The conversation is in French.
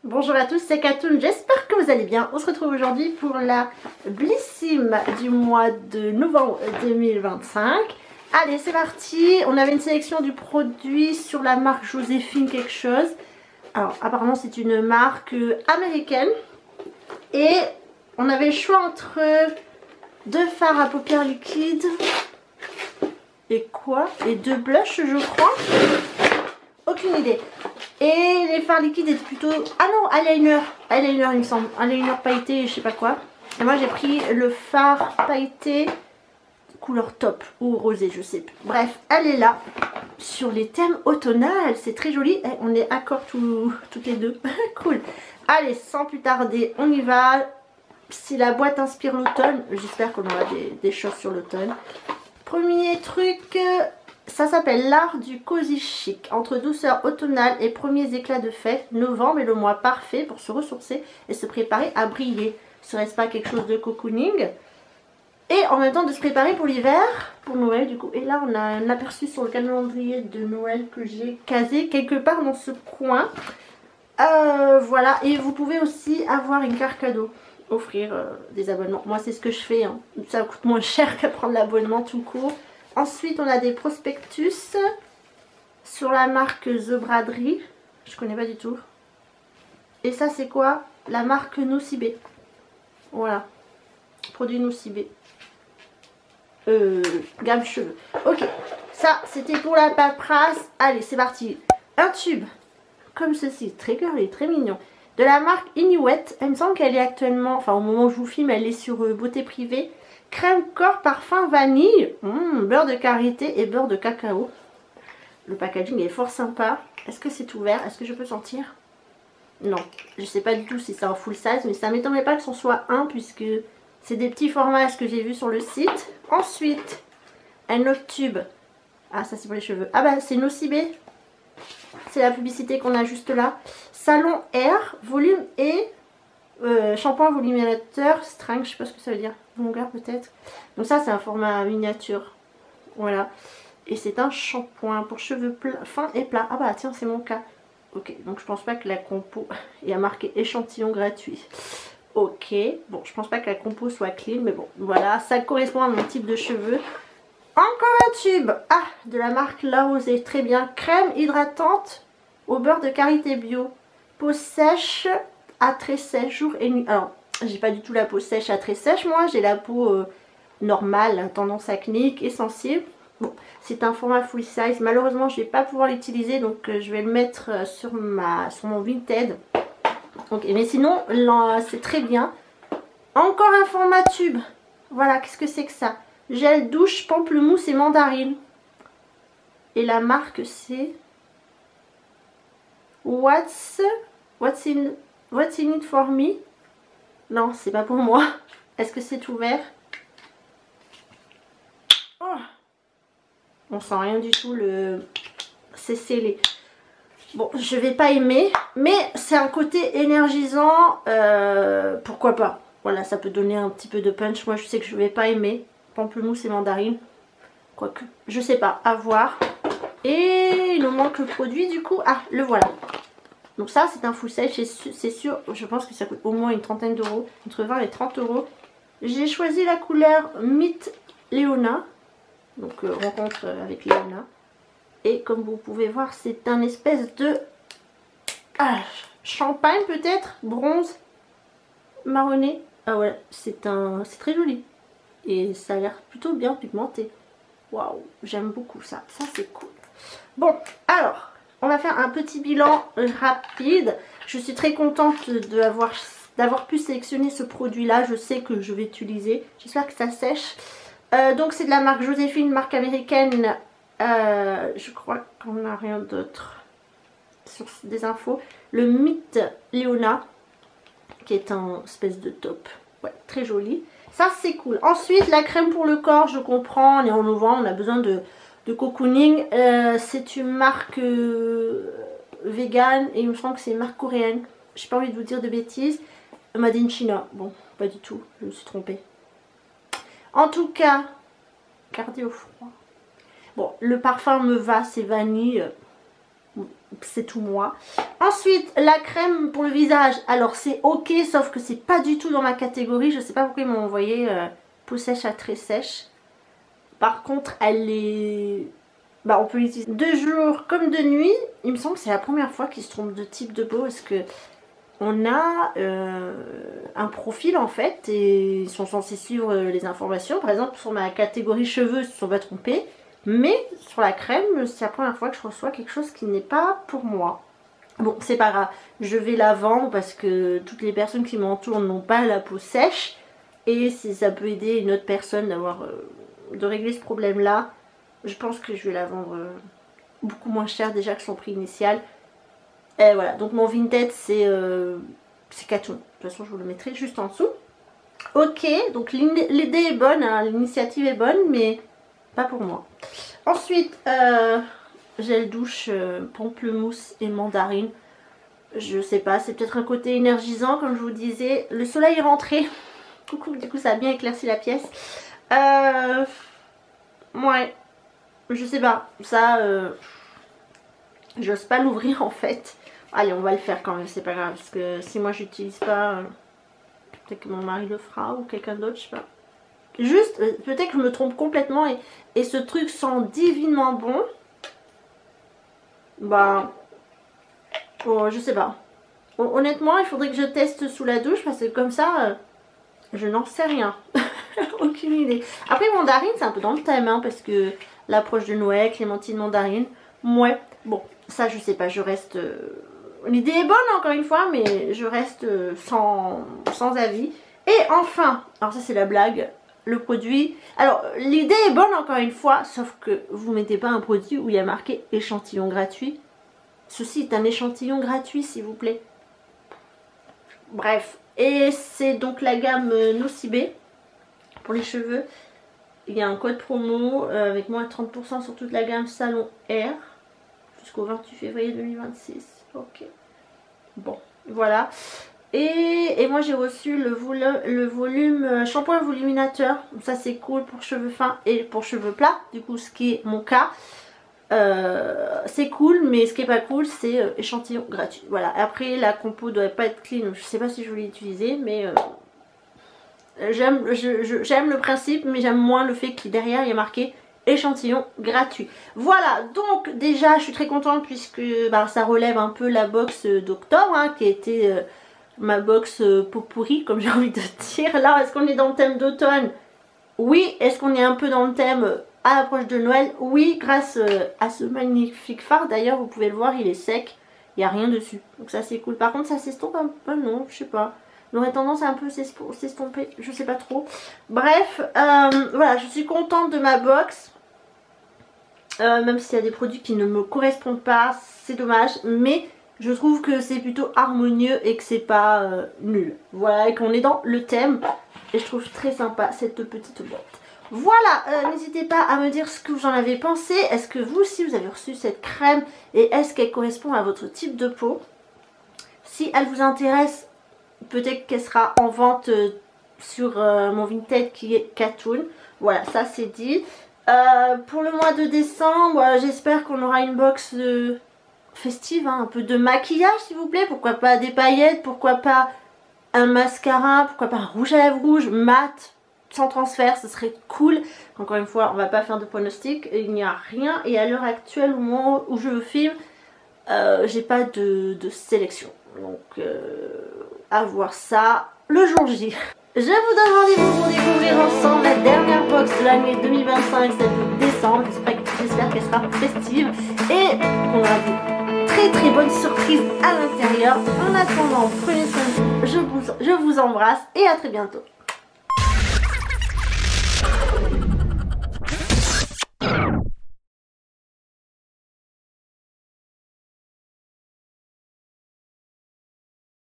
Bonjour à tous, c'est Katoun, j'espère que vous allez bien. On se retrouve aujourd'hui pour la Blissim du mois de novembre 2025. Allez, c'est parti. On avait une sélection du produit sur la marque Joséphine quelque chose. Alors, apparemment, c'est une marque américaine. Et on avait le choix entre deux fards à paupières liquides. Et quoi? Et deux blushs, je crois. Aucune idée. Et les fards liquides étaient plutôt... Ah non, eyeliner. Eyeliner, il me semble. Eyeliner pailleté, je sais pas quoi. Et moi, j'ai pris le fard pailleté couleur taupe ou rosé, je sais plus. Bref, elle est là. Sur les thèmes automnales. C'est très joli. Et on est accord toutes les deux. Cool. Allez, sans plus tarder, on y va. Si la boîte inspire l'automne, j'espère qu'on aura des choses sur l'automne. Premier truc... Ça s'appelle l'art du cosy chic. Entre douceur automnale et premiers éclats de fête, novembre est le mois parfait pour se ressourcer et se préparer à briller. Serait-ce pas quelque chose de cocooning? Et en même temps de se préparer pour l'hiver, pour Noël du coup. Et là on a un aperçu sur le calendrier de Noël que j'ai casé quelque part dans ce coin. Voilà, et vous pouvez aussi avoir une carte cadeau. Offrir des abonnements. Moi c'est ce que je fais, hein. Ça coûte moins cher qu'à prendre l'abonnement tout court. Ensuite, on a des prospectus sur la marque The Braderie. Je connais pas du tout. Et ça, c'est quoi? La marque Nocibé. Voilà. Produit Nocibé. Gamme cheveux. Ok. Ça, c'était pour la paperasse. Allez, c'est parti. Un tube. Comme ceci. Très girly, très mignon. De la marque Inuit. Il me semble qu'elle est actuellement... Enfin, au moment où je vous filme, elle est sur Beauté Privée. Crème corps parfum vanille, beurre de karité et beurre de cacao. Le packaging est fort sympa. Est-ce que c'est ouvert? Est-ce que je peux sentir? Non, je sais pas du tout si c'est en full size, mais ça m'étonnerait pas que ce soit un puisque c'est des petits formats ce que j'ai vu sur le site. Ensuite, un autre tube. Ah, ça c'est pour les cheveux. Ah bah c'est Nocibé. C'est la publicité qu'on a juste là. Salon Air, volume et... shampoing volumisateur, string, je sais pas ce que ça veut dire, longueur peut-être. Donc ça c'est un format miniature, voilà. Et c'est un shampoing pour cheveux fins et plats. Ah bah tiens, c'est mon cas. Ok, donc je pense pas que la compo, il y a marqué échantillon gratuit. Ok, bon je pense pas que la compo soit clean, mais bon voilà, ça correspond à mon type de cheveux. Encore un tube, ah, de la marque La Rosée, très bien. Crème hydratante au beurre de karité bio, peau sèche à très sèche jour et nuit. Alors, j'ai pas du tout la peau sèche à très sèche, moi, j'ai la peau normale, tendance acnéique et sensible. Bon, c'est un format full size. Malheureusement, je vais pas pouvoir l'utiliser, donc je vais le mettre sur mon Vinted. Ok, mais sinon, c'est très bien. Encore un format tube. Voilà, qu'est-ce que c'est que ça? Gel douche, pamplemousse et mandarine. Et la marque, c'est What's in it for me? Non, c'est pas pour moi. Est-ce que c'est ouvert? Oh, on sent rien du tout, c'est scellé. Bon, je vais pas aimer, mais c'est un côté énergisant, pourquoi pas. Voilà, ça peut donner un petit peu de punch. Moi, je sais que je vais pas aimer. Pamplemousse et mandarine. Quoique, je sais pas, à voir. Et il nous manque le produit du coup. Ah, le voilà. Donc ça c'est un full size, c'est sûr, je pense que ça coûte au moins une trentaine d'euros, entre 20 et 30 euros. J'ai choisi la couleur Meet Léona, donc rencontre avec Léona. Et comme vous pouvez voir, c'est un espèce de champagne peut-être, bronze, marronné. Ah ouais, c'est très joli. Et ça a l'air plutôt bien pigmenté. Waouh, j'aime beaucoup ça, ça c'est cool. Bon, alors... On va faire un petit bilan rapide. Je suis très contente d'avoir pu sélectionner ce produit-là. Je sais que je vais utiliser. J'espère que ça sèche. Donc c'est de la marque Joséphine, marque américaine. Je crois qu'on n'a rien d'autre sur des infos. Le Meet Léona, qui est un espèce de top. Ouais, très joli. Ça c'est cool. Ensuite, la crème pour le corps, je comprends. On est en novembre, on a besoin de cocooning. C'est une marque vegan et il me semble que c'est une marque coréenne. J'ai pas envie de vous dire de bêtises. Made in China. Bon, pas du tout, je me suis trompée. En tout cas, gardez au froid. Bon, le parfum me va, c'est vanille. c'est tout moi. Ensuite, la crème pour le visage. Alors, c'est ok, sauf que c'est pas du tout dans ma catégorie. Je sais pas pourquoi ils m'ont envoyé peau sèche à très sèche. Par contre, elle est... Bah, on peut l'utiliser de jour comme de nuit. Il me semble que c'est la première fois qu'ils se trompent de type de peau. Parce que on a un profil en fait. Et ils sont censés suivre les informations. Par exemple, sur ma catégorie cheveux, ils se sont pas trompés. Mais sur la crème, c'est la première fois que je reçois quelque chose qui n'est pas pour moi. Bon, c'est pas grave. Je vais la vendre parce que toutes les personnes qui m'entourent n'ont pas la peau sèche. Et si ça peut aider une autre personne de régler ce problème-là, je pense que je vais la vendre beaucoup moins cher déjà que son prix initial. Et voilà, donc mon Vinted c'est Catoon. De toute façon, je vous le mettrai juste en dessous. Ok, donc l'idée est bonne, hein, l'initiative est bonne, mais pas pour moi. Ensuite, gel douche pamplemousse et mandarine. Je sais pas, c'est peut-être un côté énergisant comme je vous disais. Le soleil est rentré. Coucou, du coup ça a bien éclairci la pièce. Ouais, je sais pas, ça j'ose pas l'ouvrir en fait. Allez, on va le faire quand même, c'est pas grave. Parce que si moi j'utilise pas, peut-être que mon mari le fera ou quelqu'un d'autre, je sais pas. Juste, peut-être que je me trompe complètement et ce truc sent divinement bon. Bah, oh, je sais pas. Honnêtement, il faudrait que je teste sous la douche parce que comme ça, je n'en sais rien. Aucune idée. Après, mandarine, c'est un peu dans le thème, hein, parce que l'approche de Noël, clémentine, mandarine. Ouais, bon, ça je sais pas, je reste... L'idée est bonne encore une fois, mais je reste sans avis. Et enfin, alors ça c'est la blague, le produit. Alors l'idée est bonne encore une fois, sauf que vous mettez pas un produit où il y a marqué échantillon gratuit. Ceci est un échantillon gratuit s'il vous plaît. Bref, et c'est donc la gamme Nocibé pour les cheveux. Il y a un code promo avec moins de 30% sur toute la gamme Salon Air jusqu'au 28 février 2026. Ok. Bon, voilà. Et moi j'ai reçu le volume shampoing voluminateur. Ça c'est cool pour cheveux fins et pour cheveux plats. Du coup ce qui est mon cas. C'est cool, mais ce qui est pas cool c'est échantillon gratuit. Voilà. Après la compo doit pas être clean. Je sais pas si je vais l'utiliser, mais j'aime le principe, mais j'aime moins le fait qu'il derrière il y a marqué échantillon gratuit. Voilà, donc déjà je suis très contente puisque bah, ça relève un peu la box d'octobre, hein, qui a été ma box pot pourri, comme j'ai envie de dire. Là, est-ce qu'on est dans le thème d'automne? Oui. Est-ce qu'on est un peu dans le thème à l'approche de Noël? Oui, grâce à ce magnifique fard. D'ailleurs, vous pouvez le voir, il est sec, il n'y a rien dessus. Donc ça c'est cool. Par contre, ça s'estompe un peu, non, je sais pas. On aurait tendance à un peu s'estomper, je sais pas trop. Bref, voilà, je suis contente de ma box. Même s'il y a des produits qui ne me correspondent pas, c'est dommage. Mais je trouve que c'est plutôt harmonieux et que c'est pas nul. Voilà, et qu'on est dans le thème. Et je trouve très sympa cette petite boîte. Voilà, n'hésitez pas à me dire ce que vous en avez pensé. Est-ce que vous aussi vous avez reçu cette crème et est-ce qu'elle correspond à votre type de peau? Si elle vous intéresse, peut-être qu'elle sera en vente sur mon Vinted qui est Catoon. Voilà, ça c'est dit. Pour le mois de décembre, j'espère qu'on aura une box festive, hein, un peu de maquillage s'il vous plaît. Pourquoi pas des paillettes, pourquoi pas un mascara, pourquoi pas un rouge à lèvres rouge, mat, sans transfert, ce serait cool. Encore une fois, on va pas faire de pronostic, il n'y a rien. Et à l'heure actuelle, au moment où je filme, j'ai pas de sélection. Donc, à voir ça le jour J. Je vous donne rendez-vous pour découvrir ensemble la dernière box de l'année 2025, celle de décembre. J'espère qu'elle sera festive et qu'on aura des très bonnes surprises à l'intérieur. En attendant, prenez soin de vous, je vous embrasse et à très bientôt.